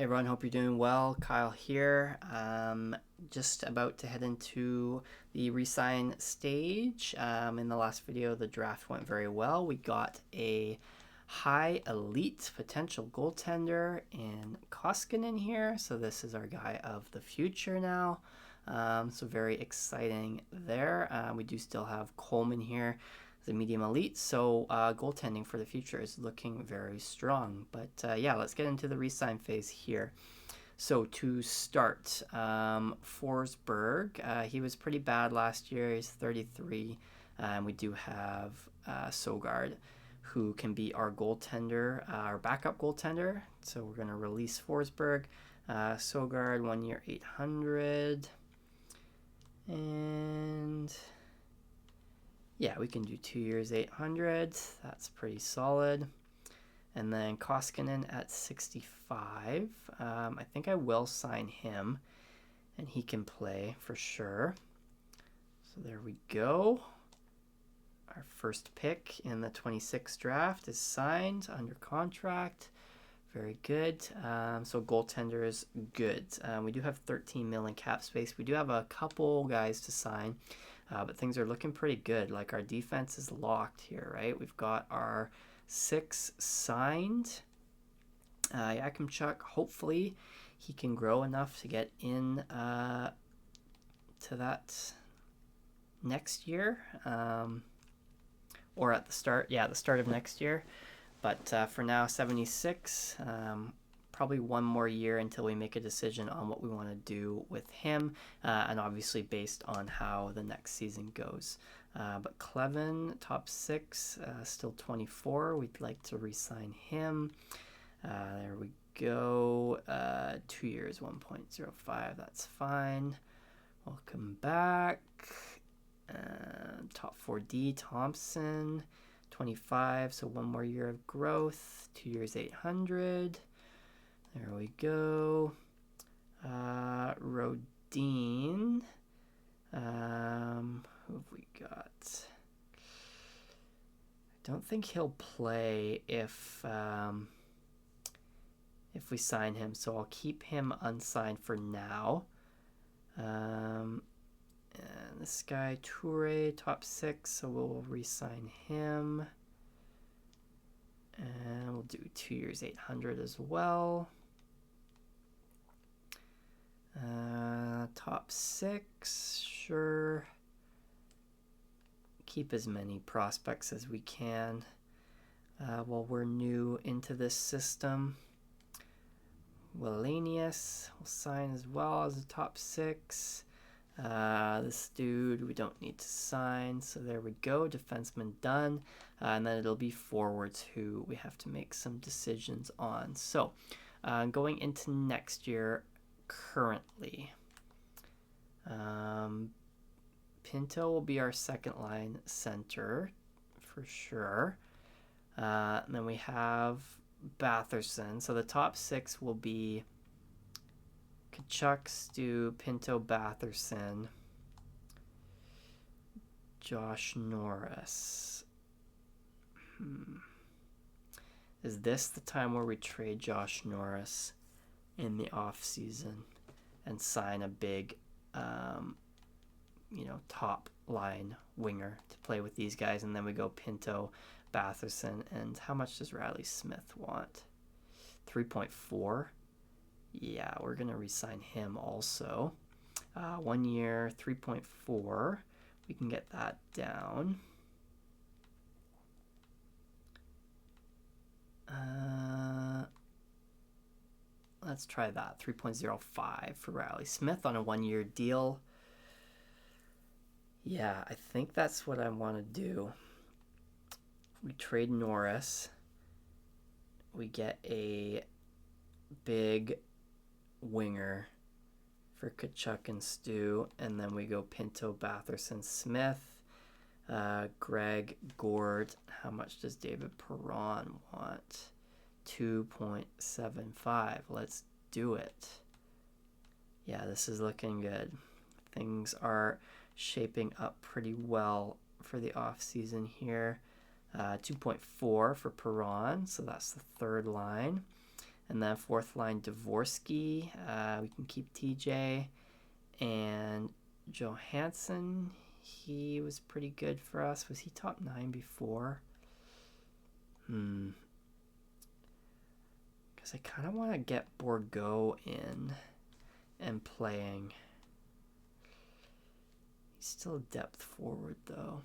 Hey everyone, hope you're doing well. Kyle here. Just about to head into the resign stage. In the last video, the draft went very well. We got a high elite potential goaltender in Koskinen here. So this is our guy of the future now. So very exciting there. We do still have Coleman here, the medium elite, so goaltending for the future is looking very strong. But yeah, let's get into the re-sign phase here. So to start, Forsberg, he was pretty bad last year. He's 33. We do have Sogard, who can be our goaltender, our backup goaltender. So we're going to release Forsberg. Sogard, 1 year, 800. And yeah, we can do 2 years, 800. That's pretty solid. And then Koskinen at 65. I think I will sign him, and he can play for sure. So there we go. Our first pick in the 26th draft is signed, under contract. Very good. So goaltender is good. We do have 13 million cap space. We do have a couple guys to sign. But things are looking pretty good. Like, our defense is locked here, right? We've got our 6 signed. Yakimchuk, hopefully he can grow enough to get in to that next year. Or at the start, the start of next year. But for now, 76. Probably 1 more year until we make a decision on what we want to do with him, and obviously based on how the next season goes. But Clevin, top 6, still 24. We'd like to re-sign him. There we go. 2 years, 1.05. That's fine. Welcome back. Top 4D, Thompson, 25. So 1 more year of growth. 2 years, 800. There we go. Rodin. Who have we got? I don't think he'll play if we sign him, so I'll keep him unsigned for now. And this guy, Toure, top 6, so we'll re-sign him. And we'll do 2 years, 800 as well. Top 6, sure. Keep as many prospects as we can while we're new into this system. Wallenius will sign as well as a top 6. This dude we don't need to sign, so there we go. Defenseman done. And then it'll be forwards who we have to make some decisions on. So going into next year currently, Pinto will be our second line center for sure. And then we have Batherson. So the top 6 will be Kachuk, Stu, Pinto, Batherson, Josh Norris. Is this the time where we trade Josh Norris in the off season and sign a big top line winger to play with these guys, and then we go Pinto, Batherson, and how much does Riley Smith want? 3.4. Yeah, we're gonna re-sign him also. 1 year, 3.4. We can get that down. Let's try that. 3.05 for Riley Smith on a 1 year deal. Yeah, I think that's what I want to do. We trade Norris. We get a big winger for Kachuk and Stu, and then we go Pinto, Batherson, Smith, Greg, Gord. How much does David Perron want? 2.75. Let's do it. Yeah, this is looking good. Things are shaping up pretty well for the off season here. 2.4 for Perron, so that's the third line. And then fourth line, Dvorsky. We can keep TJ. And Johansson, he was pretty good for us. Was he top 9 before? Because I kind of want to get Bourgault in and playing. He's still a depth forward, though.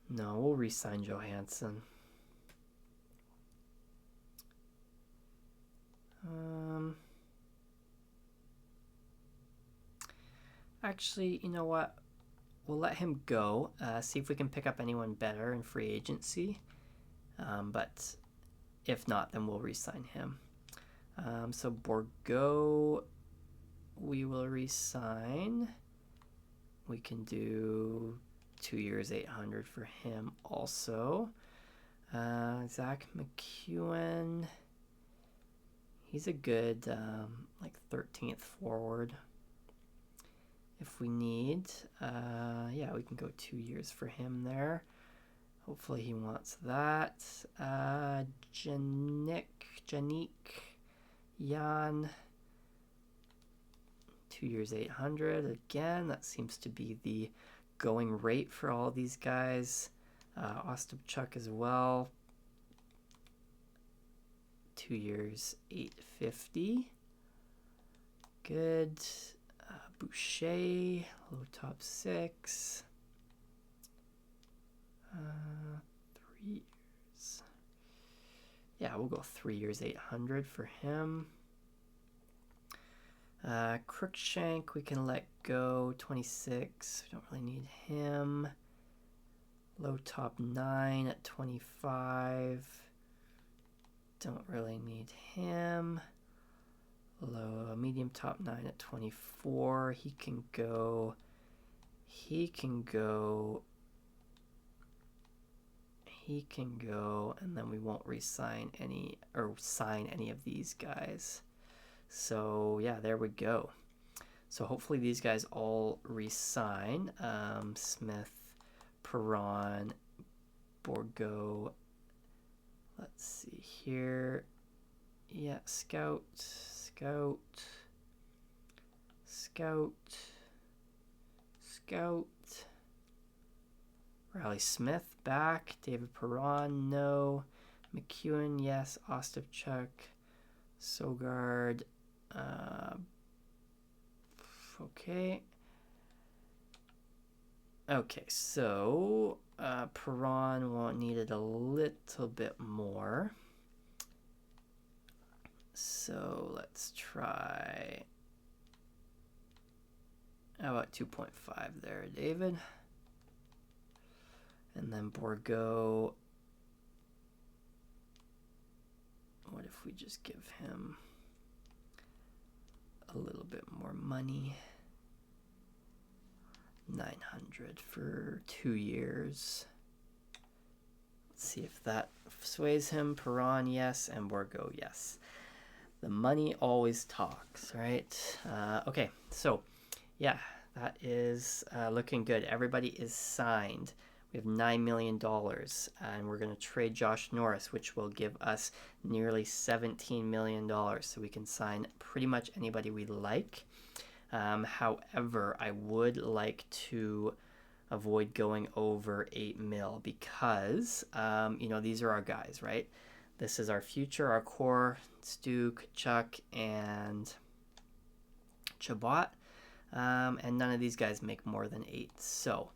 No, we'll re-sign Johansson. Actually, you know what? We'll let him go. See if we can pick up anyone better in free agency. But if not, then we'll re-sign him. So Bourgault, we will re-sign. We can do 2 years, 800 for him also. Zach McEwen, he's a good like 13th forward if we need. Yeah, we can go 2 years for him there. Hopefully he wants that. Janik, Jan, 2 years, 800. Again, that seems to be the going rate for all these guys. Ostapchuk as well. 2 years, 850. Good. Boucher, low top 6. 3 years. Yeah, we'll go 3 years, 800 for him. Crookshank, we can let go. 26. We don't really need him. Low top 9 at 25. Don't really need him. Low medium top 9 at 24. He can go, and then we won't re-sign any or sign any of these guys. So yeah, there we go. So hopefully these guys all re-sign. Smith, Perron, Bourgault. Let's see here. Yeah, Scout. Riley Smith back. David Perron, no. McEwen, yes. Ostapchuk. Sogard. Okay. Okay, so Perron needed a little bit more. So let's try. How about 2.5 there, David? And then Bourgault. What if we just give him a little bit more money? 900 for 2 years. Let's see if that sways him. Perron, yes, and Bourgault, yes. The money always talks, right? Okay, so yeah, that is looking good. Everybody is signed. We have $9 million, and we're going to trade Josh Norris, which will give us nearly $17 million. So we can sign pretty much anybody we like. However, I would like to avoid going over 8 mil because, these are our guys, right? This is our future, our core, Stu, Chuck, and Chabot. And none of these guys make more than 8. So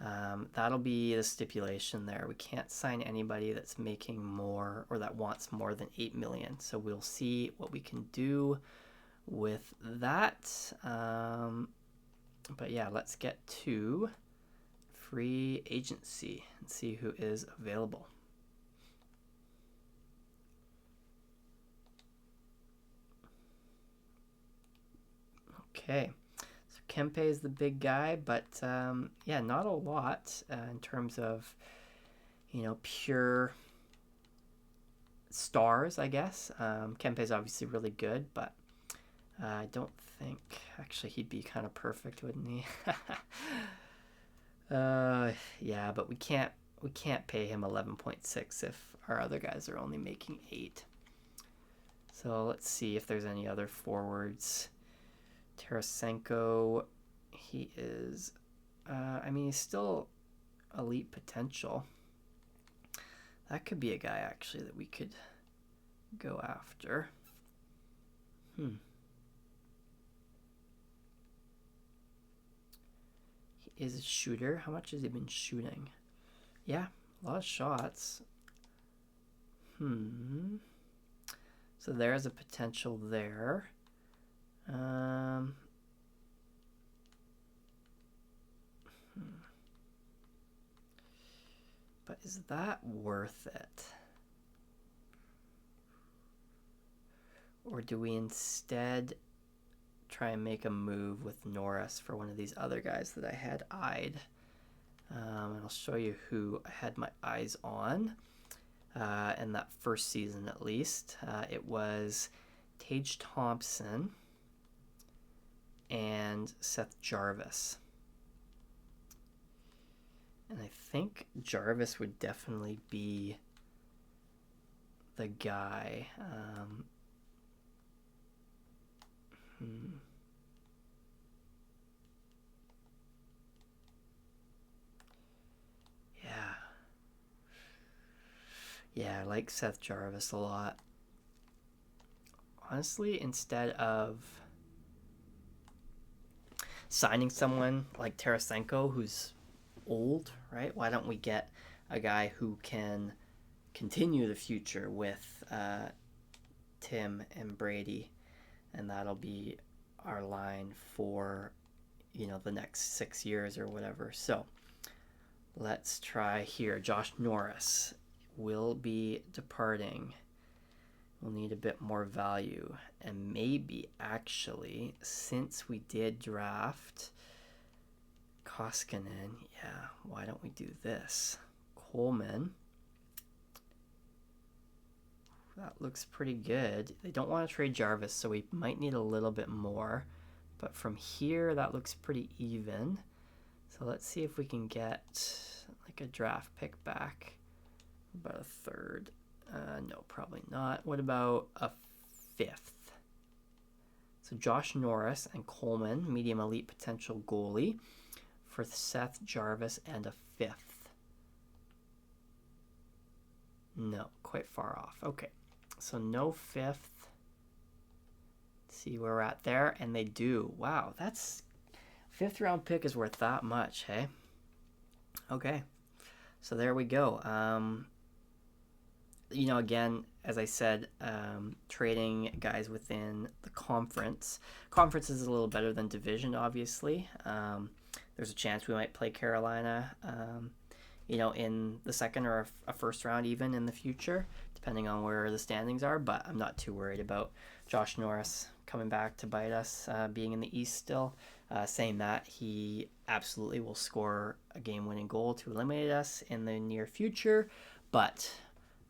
that'll be the stipulation there. We can't sign anybody that's making more or that wants more than 8 million. So we'll see what we can do with that. But yeah, let's get to free agency and see who is available. Okay, so Kempe is the big guy, but yeah, not a lot in terms of, pure stars, I guess. Kempe is obviously really good, but I don't think, actually, he'd be kind of perfect, wouldn't he? Yeah, but we can't we can't pay him 11.6 if our other guys are only making 8. So let's see if there's any other forwards. Tarasenko, he is, I mean, he's still elite potential. That could be a guy, actually, that we could go after. He is a shooter. How much has he been shooting? Yeah, a lot of shots. So there's a potential there. But is that worth it? Or do we instead try and make a move with Norris for one of these other guys that I had eyed? And I'll show you who I had my eyes on in that first season at least. It was Tage Thompson and Seth Jarvis. And I think Jarvis would definitely be the guy. Yeah, I like Seth Jarvis a lot. Honestly, instead of signing someone like Tarasenko, who's old, right? Why don't we get a guy who can continue the future with Tim and Brady, and that'll be our line for, the next 6 years or whatever. So let's try here. Josh Norris will be departing. We'll need a bit more value, and maybe actually, since we did draft Koskinen, why don't we do this? Coleman. That looks pretty good. They don't want to trade Jarvis, so we might need a little bit more. But from here, that looks pretty even. So let's see if we can get like a draft pick back. About a third. No, probably not. What about a 5th? So Josh Norris and Coleman, medium elite potential goalie, for Seth Jarvis and a 5th. No, quite far off. Okay, so no 5th. Let's see where we're at there, and they do. Wow, that's 5th round pick is worth that much, hey? Okay, so there we go. Again, as I said, trading guys within the conference. Conference is a little better than division, obviously. There's a chance we might play Carolina, in the second or a first round even in the future, depending on where the standings are. But I'm not too worried about Josh Norris coming back to bite us, being in the East still. Saying that, he absolutely will score a game-winning goal to eliminate us in the near future. But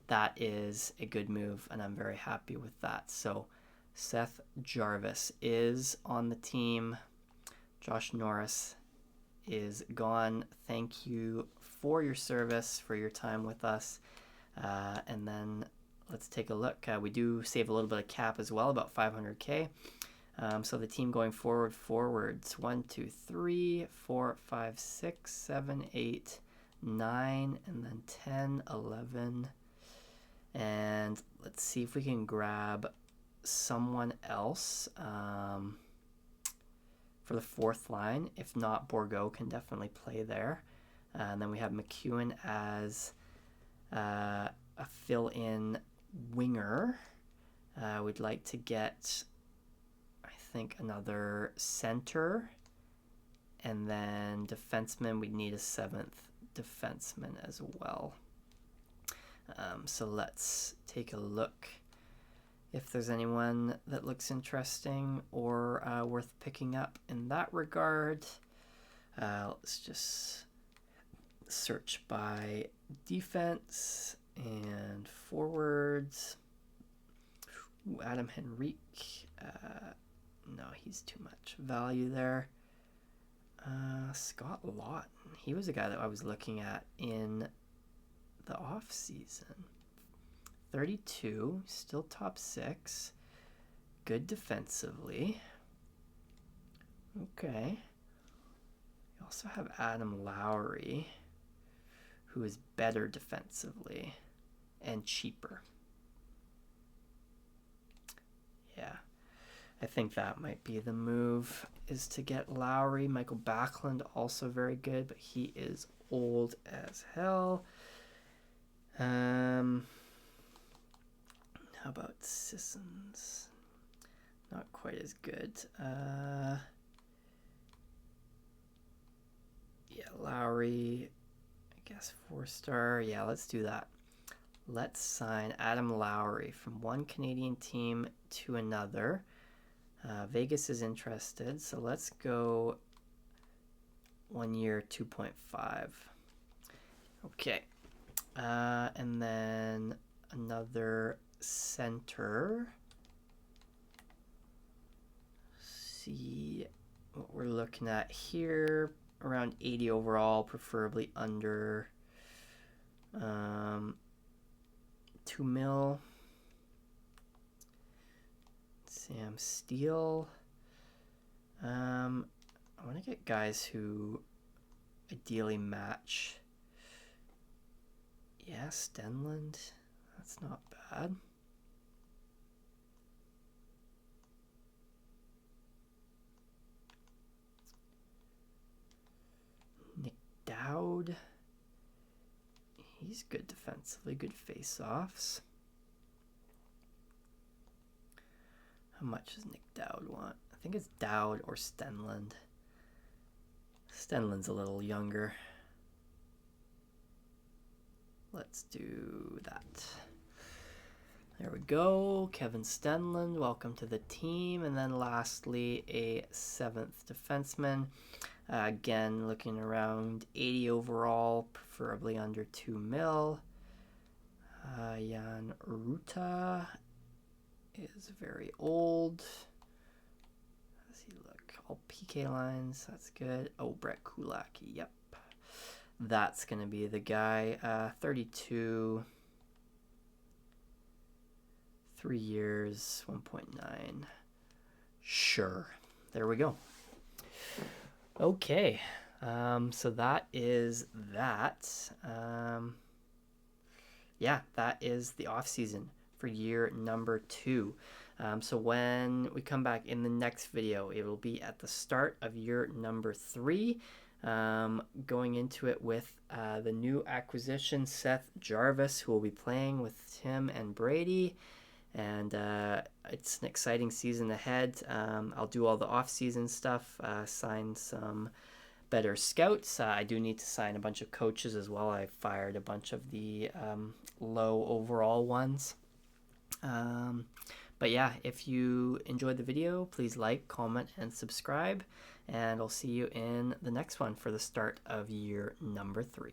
that is a good move, and I'm very happy with that. So Seth Jarvis is on the team. Josh Norris is gone. Thank you for your service, for your time with us. And then let's take a look. We do save a little bit of cap as well, about 500K. So the team going forwards 1, 2, 3, 4, 5, 6, 7, 8, 9, and then 10, 11. And let's see if we can grab someone else for the 4th line. If not, Bourgault can definitely play there. And then we have McEwen as a fill-in winger. We'd like to get, I think, another center. And then defenseman, we'd need a 7th defenseman as well. So let's take a look if there's anyone that looks interesting or worth picking up in that regard. Let's just search by defense and forwards. Ooh, Adam Henrique. No, he's too much value there. Scott Lawton. He was a guy that I was looking at in the off season. 32, still top 6. Good defensively. Okay. You also have Adam Lowry, who is better defensively and cheaper. Yeah. I think that might be the move, is to get Lowry. Michael Backlund, also very good, but he is old as hell. How about Sissons? Not quite as good. Yeah, Lowry, I guess 4-star. Yeah, let's do that. Let's sign Adam Lowry from one Canadian team to another. Vegas is interested, so let's go 1 year, 2.5. Okay. And then another center. See what we're looking at here. Around 80 overall, preferably under 2 mil. Sam Steele. I want to get guys who ideally match. Yeah, Stenlund. That's not bad. Nick Dowd. He's good defensively, good face-offs. How much does Nick Dowd want? I think it's Dowd or Stenlund. Stenlund's a little younger. Let's do that. There we go. Kevin Stenlund, welcome to the team. And then lastly, a 7th defenseman. Again, looking around 80 overall, preferably under 2 mil. Jan Ruta is very old. How does he look? All PK lines, that's good. Oh, Brett Kulak, yep. That's going to be the guy. 32, 3 years, 1.9. Sure. There we go. Okay. So that is that. Yeah, that is the off season for year number 2. So when we come back in the next video, it will be at the start of year number 3. Going into it with the new acquisition, Seth Jarvis, who will be playing with Tim and Brady. And it's an exciting season ahead. I'll do all the off-season stuff, sign some better scouts. I do need to sign a bunch of coaches as well. I fired a bunch of the low overall ones. But yeah, if you enjoyed the video, please like, comment, and subscribe. And I'll see you in the next one for the start of year number 3.